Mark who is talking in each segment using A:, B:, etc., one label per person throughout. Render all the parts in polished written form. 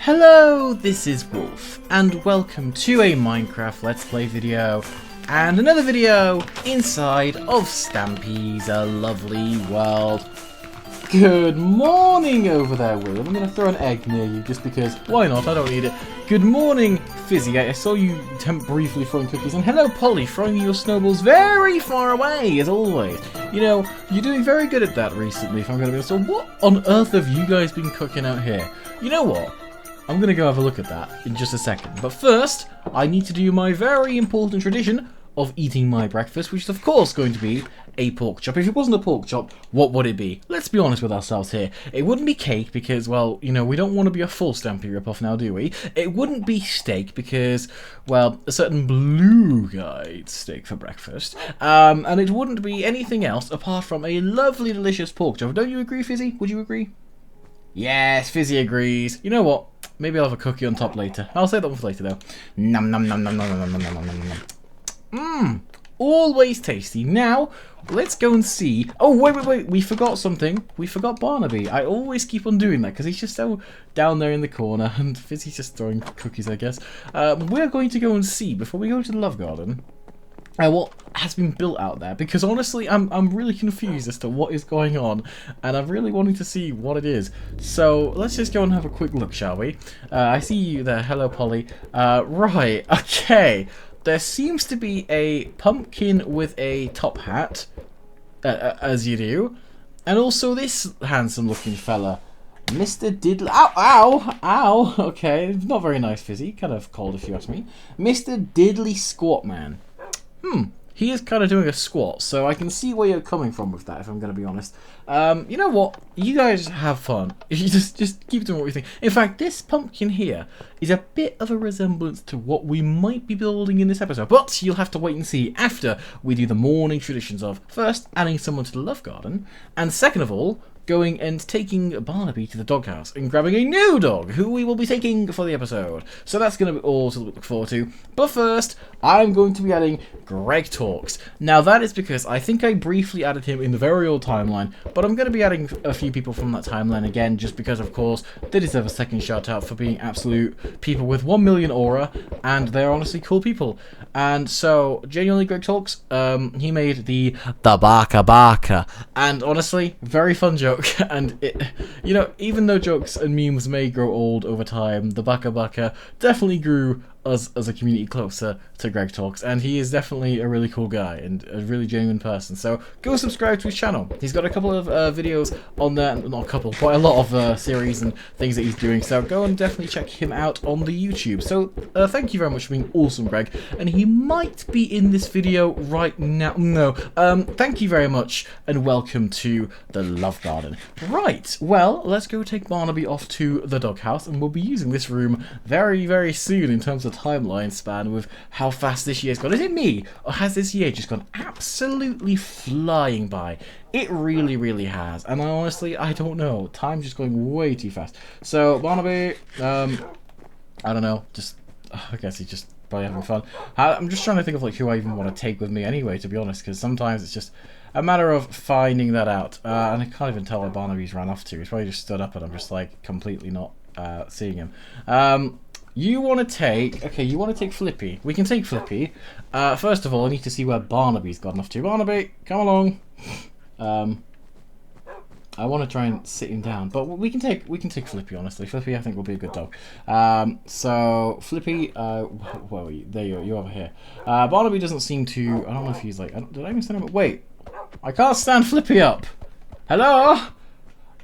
A: Hello, this is Wolf, and welcome to a Minecraft Let's Play video, and another video inside of Stampy's A Lovely World. Good morning over there, William. I'm going to throw an egg near you, just because, why not, I don't need it. Good morning, Fizzy. I saw you attempt briefly throwing cookies, and hello, Polly, throwing your snowballs very far away, as always. You know, you're doing very good at that recently, if I'm going to be honest. So what on earth have you guys been cooking out here? You know what? I'm going to go have a look at that in just a second. But first, I need to do my very important tradition of eating my breakfast, which is of course going to be a pork chop. If it wasn't a pork chop, what would it be? Let's be honest with ourselves here. It wouldn't be cake because, well, you know, we don't want to be a full Stampy ripoff now, do we? It wouldn't be steak because, well, a certain blue guy eats steak for breakfast. And it wouldn't be anything else apart from a lovely, delicious pork chop. Don't you agree, Fizzy? Would you agree? Yes, Fizzy agrees. You know what? Maybe I'll have a cookie on top later. I'll save that one for later, though. Nom nom nom nom nom nom nom nom nom nom. Mmm, always tasty. Now, let's go and see. Oh, wait. We forgot something. We forgot Barnaby. I always keep on doing that because he's just so down there in the corner, and Fizzy's just throwing cookies, I guess. We're going to go and see before we go to the Love Garden. What has been built out there, because honestly I'm really confused as to what is going on, and I'm really wanting to see what it is. So let's just go and have a quick look, shall we? I see you there. Hello, Polly. Right, okay. There seems to be a pumpkin with a top hat, as you do, and also this handsome looking fella, Mr. Diddley. Ow! Okay, not very nice, Fizzy. Kind of cold if you ask me. Mr. Diddley Squat Man. He is kind of doing a squat, so I can see where you're coming from with that, if I'm going to be honest. You know what? You guys have fun. You just keep doing what you think. In fact, this pumpkin here is a bit of a resemblance to what we might be building in this episode, but you'll have to wait and see after we do the morning traditions of, first, adding someone to the Love Garden, and second of all, going and taking Barnaby to the doghouse and grabbing a new dog who we will be taking for the episode. So that's going to be all to look forward to. But first, I'm going to be adding Greg Talks. Now that is because I think I briefly added him in the very old timeline, but I'm going to be adding a few people from that timeline again, just because of course they deserve a second shout out for being absolute people with 1 million aura, and they're honestly cool people. And so, genuinely, Greg Talks, he made the Baka Baka, and honestly, very fun joke. And it, you know, even though jokes and memes may grow old over time, the Baka Baka definitely grew us as a community closer to Greg Talks, and he is definitely a really cool guy and a really genuine person. So go subscribe to his channel. He's got a couple of videos on there, not a couple, quite a lot of series and things that he's doing, so go and definitely check him out on the YouTube. So thank you very much for being awesome, Greg, and he might be in this video right now. No, thank you very much and welcome to the Love Garden. Right, well, let's go take Barnaby off to the doghouse, and we'll be using this room very, very soon in terms of timeline span with how fast this year's gone. Is it me, or has this year just gone absolutely flying by? It really, really has, and honestly, I don't know. Time's just going way too fast. So, Barnaby, I don't know, just, I guess he's just probably having fun. I'm just trying to think of like who I even want to take with me anyway, to be honest, because sometimes it's just a matter of finding that out. And I can't even tell where Barnaby's ran off to. He's probably just stood up and I'm just like completely not seeing him. You want to take... Okay, you want to take Flippy. We can take Flippy. First of all, I need to see where Barnaby's gotten off to. Barnaby, come along. I want to try and sit him down, but we can take Flippy, honestly. Flippy, I think, will be a good dog. So, Flippy... where are you? There you are. You're over here. Barnaby doesn't seem to... I don't know if he's like... Did I even stand him up? Wait. I can't stand Flippy up. Hello?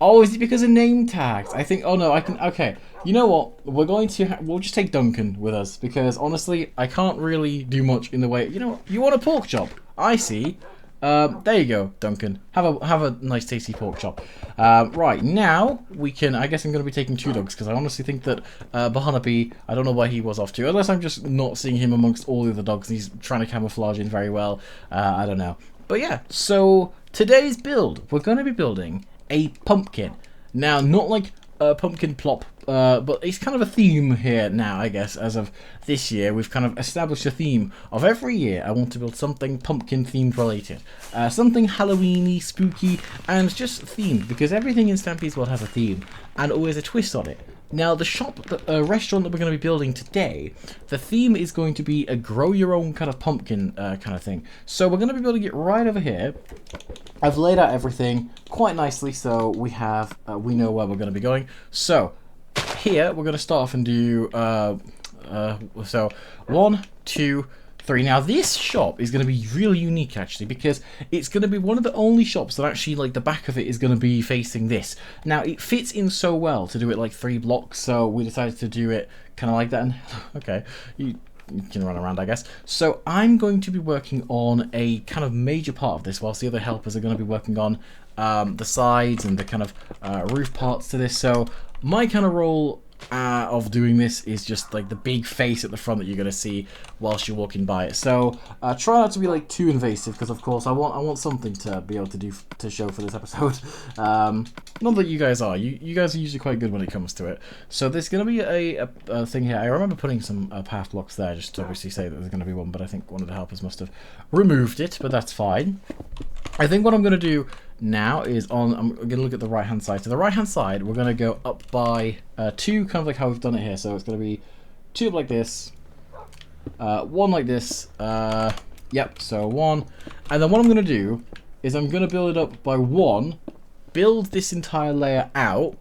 A: Oh, is it because of name tags? I think... Oh, no, I can... Okay. You know what? We're going to... We'll just take Duncan with us, because, honestly, I can't really do much in the way... You know what? You want a pork chop? I see. There you go, Duncan. Have a nice, tasty pork chop. Right, now, we can... I guess I'm going to be taking 2 dogs, because I honestly think that Barnaby... I don't know where he was off to, unless I'm just not seeing him amongst all the other dogs, and he's trying to camouflage in very well. I don't know. But yeah, so today's build, we're going to be building a pumpkin. Now, not like a pumpkin plop, but it's kind of a theme here now, I guess, as of this year. We've kind of established a theme of every year I want to build something pumpkin themed related. Something Halloweeny, spooky, and just themed, because everything in Stampy's World has a theme, and always a twist on it. Now, the restaurant that we're going to be building today, the theme is going to be a grow your own kind of pumpkin kind of thing. So we're going to be building it right over here. I've laid out everything quite nicely, so we have we know where we're going to be going. So here we're going to start off and do so 1, 2, 3. Now this shop is going to be really unique actually, because it's going to be one of the only shops that actually, like, the back of it is going to be facing this. Now it fits in so well to do it like 3 blocks, so we decided to do it kind of like that. And okay, you can run around, I guess. So I'm going to be working on a kind of major part of this, whilst the other helpers are going to be working on the sides and the kind of roof parts to this. So my kind of role of doing this is just like the big face at the front that you're going to see whilst you're walking by it. So try not to be like too invasive, because of course I want something to be able to show for this episode. Not that you guys are. You guys are usually quite good when it comes to it. So there's going to be a thing here. I remember putting some path blocks there just to obviously say that there's going to be one, but I think one of the helpers must have removed it, but that's fine. I think what I'm going to do now is I'm going to look at the right hand side. So the right hand side, we're going to go up by 2, kind of like how we've done it here. So it's going to be 2 up like this, 1 like this, yep, so 1. And then what I'm going to do is I'm going to build it up by 1, build this entire layer out,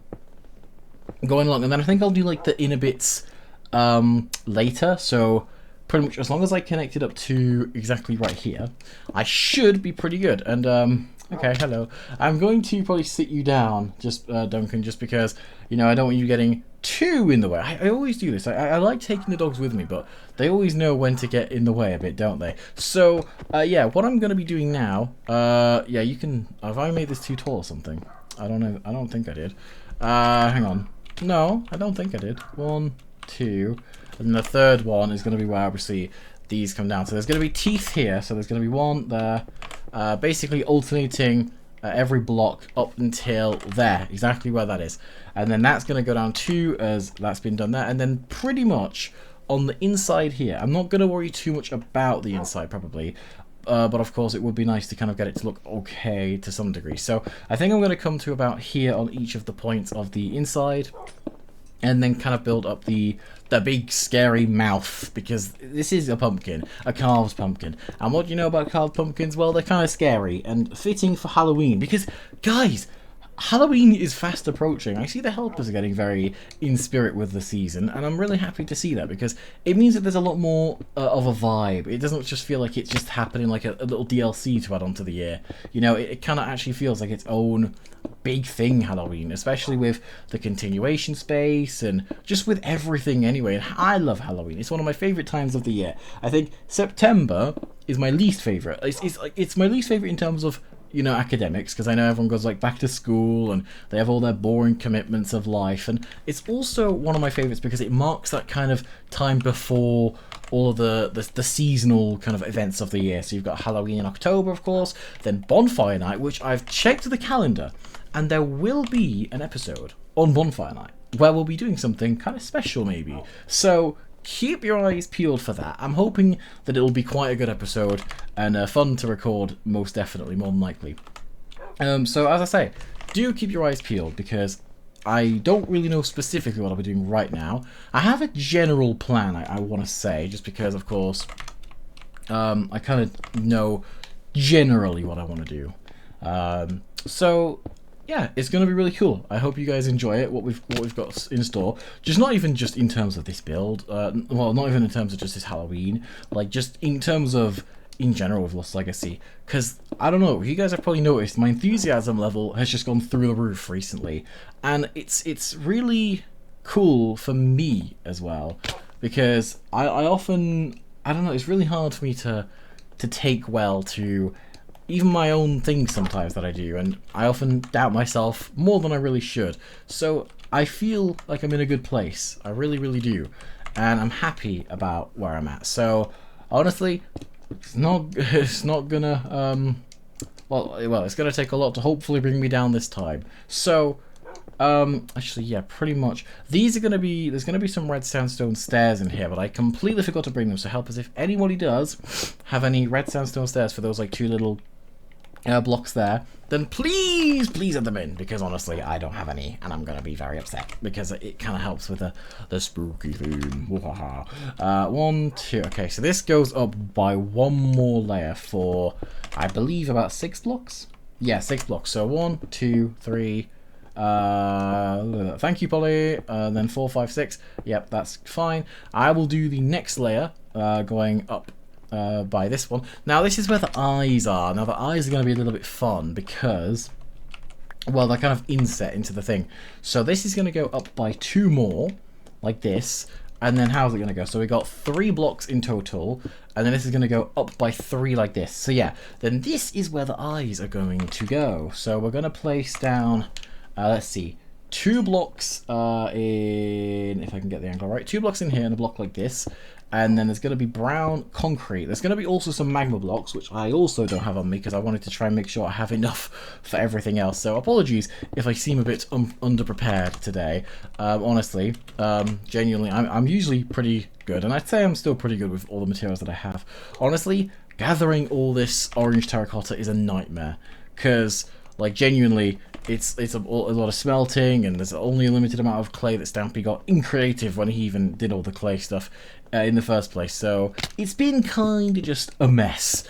A: going along, and then I think I'll do like the inner bits later. So pretty much as long as I connect it up to exactly right here, I should be pretty good. And okay, hello. I'm going to probably sit you down, just Duncan, just because, you know, I don't want you getting too in the way. I always do this. I like taking the dogs with me, but they always know when to get in the way a bit, don't they? So yeah, what I'm going to be doing now, yeah, you can, have I made this too tall or something? I don't know. I don't think I did. Hang on. No, I don't think I did. 1, 2, and the third one is going to be where obviously these come down. So there's going to be teeth here. So there's going to be 1 there, basically alternating every block up until there, exactly where that is. And then that's going to go down 2 as that's been done there. And then pretty much on the inside here, I'm not going to worry too much about the inside probably. But of course it would be nice to kind of get it to look okay to some degree. So I think I'm going to come to about here on each of the points of the inside, and then kind of build up the big scary mouth, because this is a pumpkin, a carved pumpkin. And what do you know about carved pumpkins? Well, they're kind of scary and fitting for Halloween, because guys, Halloween is fast approaching. I see the helpers are getting very in spirit with the season, and I'm really happy to see that, because it means that there's a lot more of a vibe. It doesn't just feel like it's just happening like a little DLC to add onto the year. You know, it kind of actually feels like its own big thing, Halloween, especially with the continuation space and just with everything anyway. And I love Halloween. It's one of my favorite times of the year. I think September is my least favorite. It's my least favorite in terms of, you know, academics, because I know everyone goes like back to school and they have all their boring commitments of life. And it's also one of my favorites because it marks that kind of time before all of the seasonal kind of events of the year. So you've got Halloween in October, of course, then Bonfire Night, which I've checked the calendar, and there will be an episode on Bonfire Night where we'll be doing something kind of special maybe. So keep your eyes peeled for that. I'm hoping that it'll be quite a good episode and fun to record, most definitely, more than likely. So as I say, do keep your eyes peeled, because I don't really know specifically what I'll be doing right now. I have a general plan, I want to say, just because, of course, I kind of know generally what I want to do. So yeah, it's going to be really cool. I hope you guys enjoy it, what we've got in store. Just not even just in terms of this build, well, not even in terms of just this Halloween, like just in terms of in general with Lost Legacy. Because, I don't know, you guys have probably noticed, my enthusiasm level has just gone through the roof recently. And it's really cool for me as well, because I often, I don't know, it's really hard for me to take well to even my own things sometimes that I do, and I often doubt myself more than I really should. So I feel like I'm in a good place. I really, really do. And I'm happy about where I'm at. So honestly, it's not gonna well, it's gonna take a lot to hopefully bring me down this time. So actually, yeah, pretty much. These are gonna be, there's gonna be some red sandstone stairs in here, but I completely forgot to bring them. So help us if anybody does have any red sandstone stairs for those like 2 little blocks there, then please add them in, because honestly I don't have any and I'm gonna be very upset because it kind of helps with the spooky theme. 1, 2. Okay, so this goes up by one more layer for, I believe, about 6 blocks. Yeah, 6 blocks. So 1, 2, 3. Thank you, Polly. Then 4, 5, 6. Yep, that's fine. I will do the next layer going up by this one. Now this is where the eyes are. Now the eyes are going to be a little bit fun because, well, they're kind of inset into the thing. So this is going to go up by 2 more, like this. And then how's it going to go? So we got 3 blocks in total, and then this is going to go up by 3 like this. So yeah, then this is where the eyes are going to go. So we're going to place down, let's see, 2 blocks in, if I can get the angle right, 2 blocks in here and a block like this. And then there's going to be brown concrete. There's going to be also some magma blocks, which I also don't have on me because I wanted to try and make sure I have enough for everything else. So apologies if I seem a bit underprepared today. Honestly, genuinely, I'm usually pretty good. And I'd say I'm still pretty good with all the materials that I have. Honestly, gathering all this orange terracotta is a nightmare. Because, like, genuinely, it's a lot of smelting, and there's only a limited amount of clay that Stampy got in creative when he even did all the clay stuff in the first place. So it's been kind of just a mess,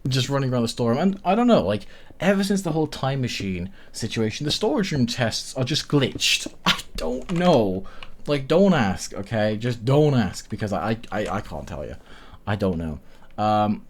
A: just running around the storeroom. And I don't know, like, ever since the whole time machine situation, the storage room tests are just glitched. I don't know. Like, don't ask, okay? Just don't ask, because I can't tell you. I don't know.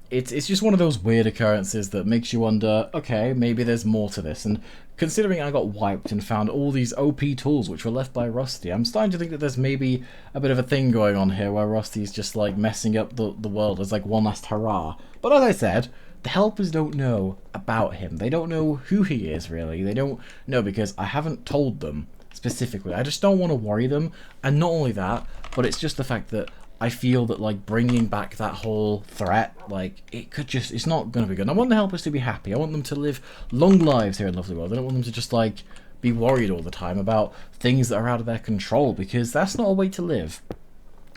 A: It's just one of those weird occurrences that makes you wonder, okay, maybe there's more to this. And considering I got wiped and found all these OP tools which were left by Rusty, I'm starting to think that there's maybe a bit of a thing going on here where Rusty's just like messing up the world as like one last hurrah. But as I said, the helpers don't know about him. They don't know who he is, really. They don't know because I haven't told them specifically. I just don't want to worry them. And not only that, but it's just the fact that I feel that, like, bringing back that whole threat, like, it's not going to be good. And I want the helpers to be happy. I want them to live long lives here in Lovely World. I don't want them to just, like, be worried all the time about things that are out of their control, because that's not a way to live.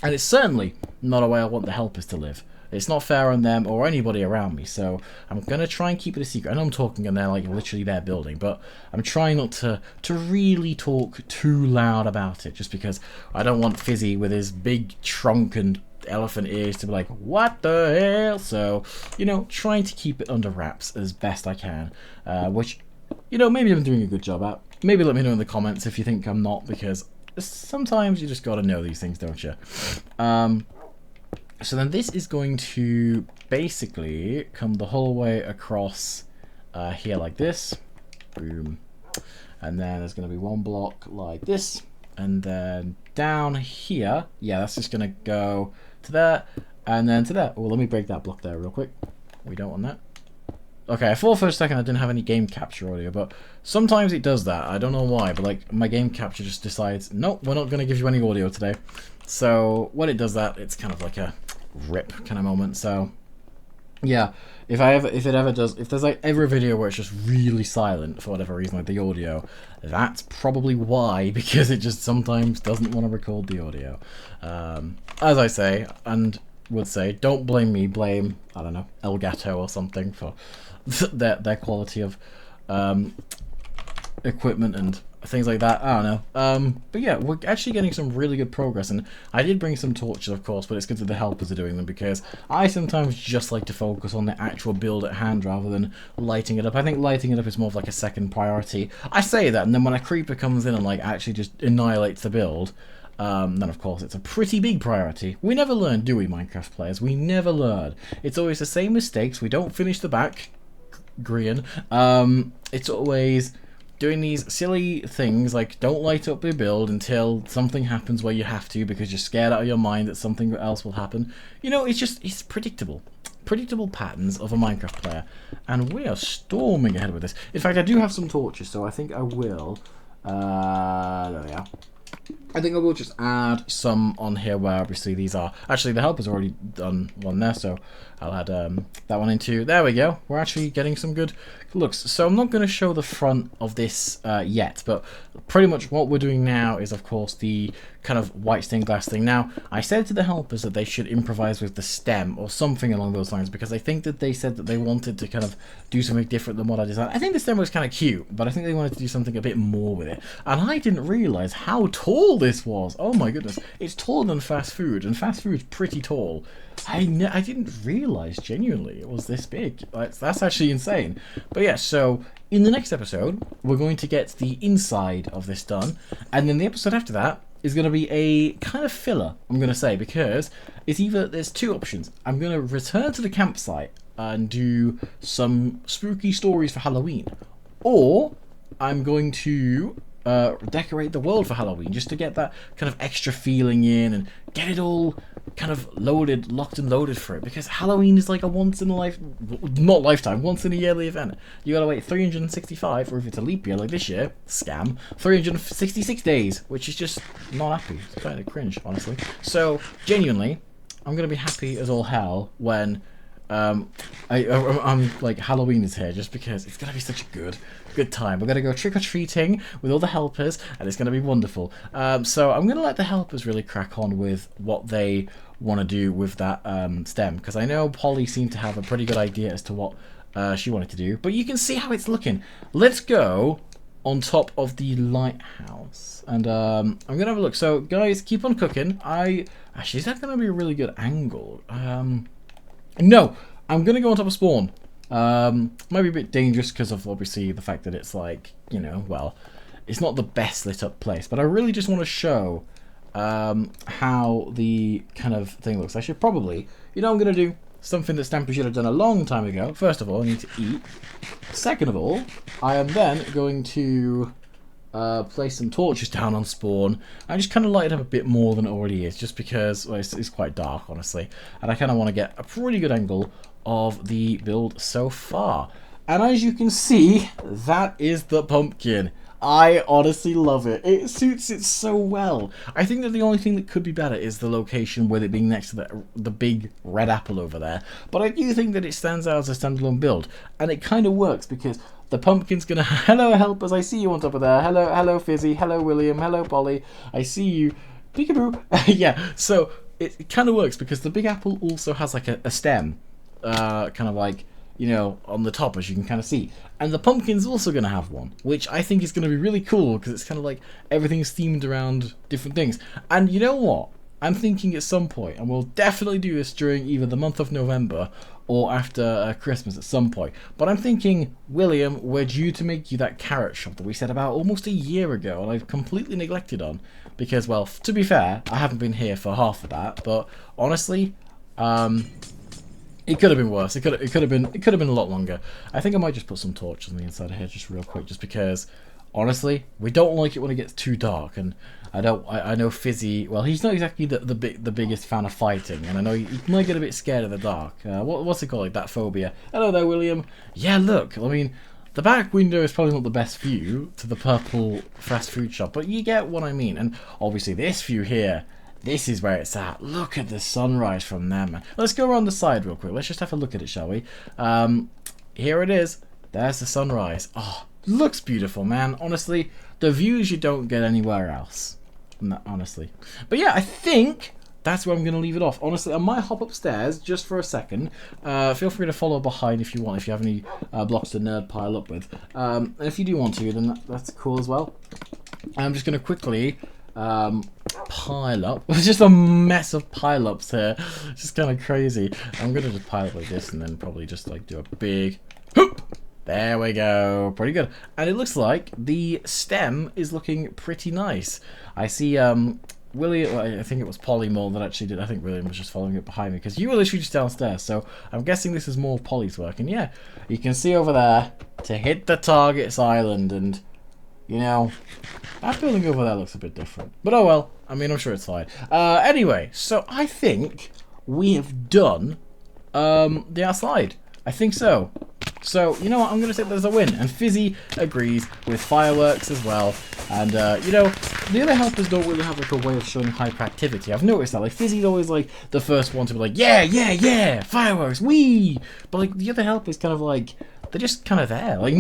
A: And it's certainly not a way I want the helpers to live. It's not fair on them or anybody around me, so I'm going to try and keep it a secret. I know I'm talking and they're like literally their building, but I'm trying not to really talk too loud about it, just because I don't want Fizzy with his big trunk and elephant ears to be like, what the hell? So, you know, trying to keep it under wraps as best I can, which, you know, maybe I'm doing a good job at. Maybe let me know in the comments if you think I'm not, because sometimes you just got to know these things, don't you? So then this is going to basically come the whole way across here like this. Boom. And then there's going to be one block like this. And then down here, yeah, that's just going to go to there and then to there. Oh, let me break that block there real quick. We don't want that. Okay, I thought for a second I didn't have any game capture audio, but sometimes it does that. I don't know why, but like my game capture just decides, nope, we're not going to give you any audio today. So when it does that, it's kind of like a rip kind of moment. So yeah, if there's like ever a video where it's just really silent for whatever reason, like the audio, that's probably why, because it just sometimes doesn't want to record the audio. As I say, and would say, don't blame me, blame, I don't know, Elgato or something for their quality of equipment and things like that. I don't know. But yeah, we're actually getting some really good progress, and I did bring some torches, of course, but it's good that the helpers are doing them, because I sometimes just like to focus on the actual build at hand rather than lighting it up. I think lighting it up is more of like a second priority. I say that, and then when a creeper comes in and like actually just annihilates the build, then of course it's a pretty big priority. We never learn, do we, Minecraft players? We never learn. It's always the same mistakes. We don't finish the back, Grian. It's always doing these silly things like don't light up your build until something happens where you have to, because you're scared out of your mind that something else will happen. You know, it's predictable patterns of a Minecraft player, and we are storming ahead with this. In fact, I do have some torches, so I think I will there we are. I think I will just add some on here where obviously these are... Actually, the helper's already done one there, so I'll add that one into... There we go. We're actually getting some good looks. So I'm not going to show the front of this yet, but pretty much what we're doing now is, of course, the kind of white stained glass thing. Now, I said to the helpers that they should improvise with the stem or something along those lines, because I think that they said that they wanted to kind of do something different than what I designed. I think the stem was kind of cute, but I think they wanted to do something a bit more with it. And I didn't realise how tall this was. Oh my goodness. It's taller than fast food, and fast food's pretty tall. I didn't realise, genuinely, it was this big. That's actually insane. But yeah, so in the next episode, we're going to get the inside of this done, and then the episode after that is going to be a kind of filler, I'm going to say, because it's either, there's two options. I'm going to return to the campsite and do some spooky stories for Halloween, or I'm going to decorate the world for Halloween, just to get that kind of extra feeling in and get it all kind of loaded, locked and loaded for it, because Halloween is like a once in a yearly event. You gotta wait 365, or if it's a leap year like this year, scam, 366 days, which is just not happy. It's kind of cringe, honestly. So genuinely, I'm gonna be happy as all hell when I'm like, Halloween is here, just because it's gonna be such a good time. We're gonna go trick-or-treating with all the helpers, and it's gonna be wonderful. So I'm gonna let the helpers really crack on with what they want to do with that stem, because I know Polly seemed to have a pretty good idea as to what she wanted to do, but you can see how it's looking. Let's go on top of the lighthouse, and I'm gonna have a look. So guys, keep on cooking. Actually, is that gonna be a really good angle? No, I'm going to go on top of spawn. Might be a bit dangerous because of obviously the fact that it's like, you know, well, it's not the best lit up place, but I really just want to show how the kind of thing looks. I should probably, you know, I'm going to do something that Stampy should have done a long time ago. First of all, I need to eat. Second of all, I am then going to place some torches down on spawn and just kind of light it up a bit more than it already is, just because, well, it's quite dark, honestly, and I kind of want to get a pretty good angle of the build so far. And as you can see, that is the pumpkin. I honestly love it. It suits it so well. I think that the only thing that could be better is the location, with it being next to the big red apple over there. But I do think that it stands out as a standalone build, and it kind of works because the pumpkin's gonna... Hello, helpers, I see you on top of there. Hello, Fizzy. Hello, William. Hello, Polly. I see you. Peekaboo. Yeah, so it kind of works because the big apple also has like a stem, kind of like, you know, on the top, as you can kind of see. And the pumpkin's also going to have one, which I think is going to be really cool, because it's kind of like everything's themed around different things. And you know what? I'm thinking at some point, and we'll definitely do this during either the month of November or after Christmas at some point, but I'm thinking, William, we're due to make you that carrot shop that we said about almost a year ago, and I've completely neglected on, because, well, to be fair, I haven't been here for half of that, but honestly, it could have been worse. It could have been a lot longer. I think I might just put some torches on the inside of here just real quick, just because honestly, we don't like it when it gets too dark, and I know Fizzy, well, he's not exactly the biggest fan of fighting, and I know he might get a bit scared of the dark. What's it called, like that phobia? Hello there, William. Yeah, look, I mean, the back window is probably not the best view to the purple fast food shop, but you get what I mean. And obviously this view here, this is where it's at. Look at the sunrise from there, man. Let's go around the side real quick. Let's just have a look at it, shall we? Here it is. There's the sunrise. Oh, looks beautiful, man. Honestly, the views you don't get anywhere else. No, honestly. But yeah, I think that's where I'm going to leave it off. Honestly, I might hop upstairs just for a second. Feel free to follow behind if you want, if you have any blocks to nerd pile up with. And if you do want to, then that's cool as well. I'm just going to quickly pile up. It's just a mess of pile-ups here. It's just kind of crazy. I'm going to just pile up like this and then probably just like do a big whoop. There we go. Pretty good. And it looks like the stem is looking pretty nice. I see William, well, I think it was Polly more that actually did. I think William was just following it behind me because you were literally just downstairs. So I'm guessing this is more of Polly's work. And yeah, you can see over there to hit the target's island. And, you know, that building over there looks a bit different. But oh well. I mean, I'm sure it's fine. Anyway, so I think we have done the outside. I think so. So, you know what, I'm going to say there's a win. And Fizzy agrees with fireworks as well. And, you know, the other helpers don't really have, like, a way of showing hyperactivity. I've noticed that. Like, Fizzy's always, like, the first one to be like, yeah, fireworks, wee! But, like, the other helpers kind of, like, they're just kind of there. Like, I'm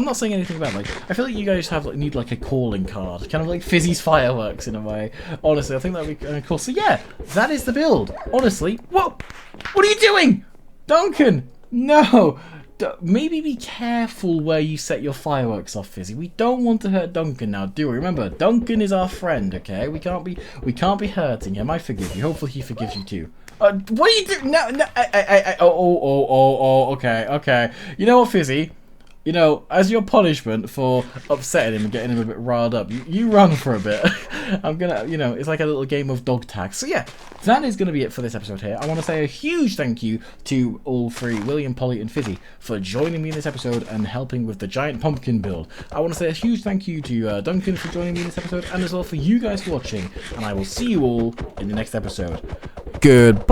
A: not saying anything about, like, I feel like you guys need, like, a calling card. Kind of like Fizzy's fireworks, in a way. Honestly, I think that would be kind of cool. So, yeah, that is the build. Honestly. Whoa! What are you doing? Duncan! No! Maybe be careful where you set your fireworks off, Fizzy. We don't want to hurt Duncan now, do we? Remember, Duncan is our friend, okay? We can't be hurting him. I forgive you. Hopefully he forgives you too. What are you doing? No, okay. You know what, Fizzy? You know, as your punishment for upsetting him and getting him a bit riled up, you run for a bit. I'm gonna, you know, it's like a little game of dog tag. So yeah, that is gonna be it for this episode here. I want to say a huge thank you to all three, William, Polly, and Fizzy, for joining me in this episode and helping with the giant pumpkin build. I want to say a huge thank you to Duncan for joining me in this episode, and as well for you guys for watching. And I will see you all in the next episode. Goodbye!